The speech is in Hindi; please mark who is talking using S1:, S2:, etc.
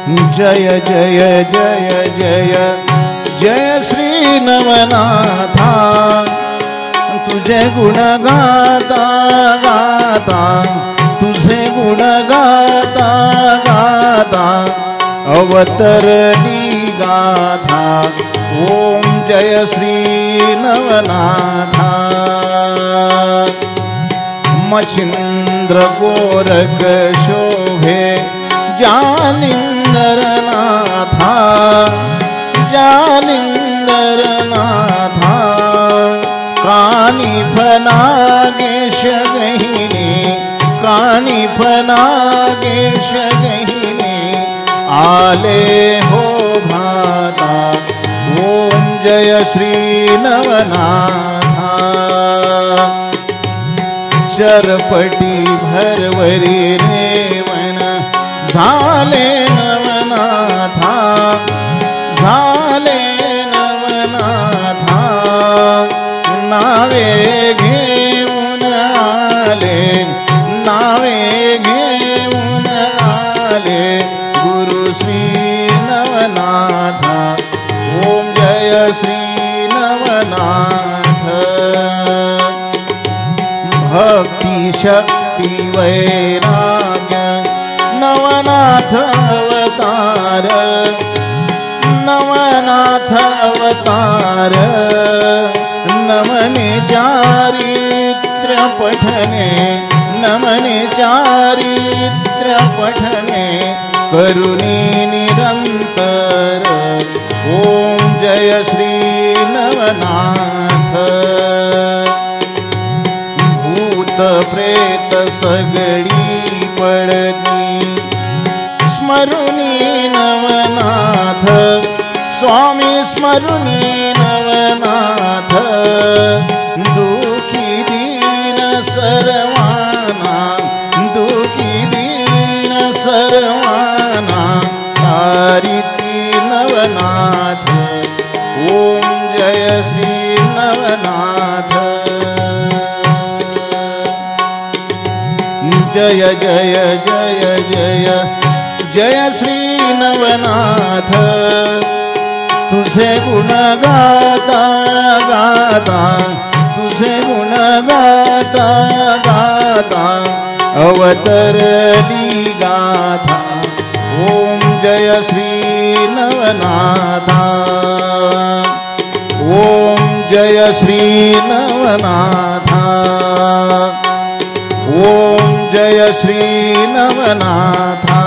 S1: जय जय जय जय जय श्री नवनाथा तुझे गुण गाता गाता तुझे गुण गाता गाता अवतरली गाथा ओम जय श्री नवनाथा मच्छिंद्र गोरख शोभे जालिंदरनाथा जालिंदरनाथा कानिफनागेश गहिनी कानिफनागेश गहिनी आले हो भाता ओम जय श्री नवनाथा चरपटी भरवरी रेवण झाले नवनाथा झाले नवनाथा नावे घेऊन आले नावे घेऊन आले गुरु श्री नवनाथा ओम जय श्री नवनाथ भक्ति शक्ति वैराग्य नवनाथ अवतार नवनाथ अवतार नमने चारित्र पठने नमने चारित्र पठने करुणी निरंतर ओम जय श्री नवनाथ भूत प्रेत सगळी पडती स्मरुनी नवनाथ स्वामी स्मरुनी नवनाथ दुखी दीन सर्वाना दुखी दीन सर्वाना तारिती नवनाथ ओम जय श्री नवनाथ जय जय जय जय जय श्री नवनाथ तुझे गुण गाता गाता तुझे गुण गाता गाता अवतरली गाथा ओम जय श्री नवनाथा ओम जय श्री नवनाथा ओम जय श्री नवनाथा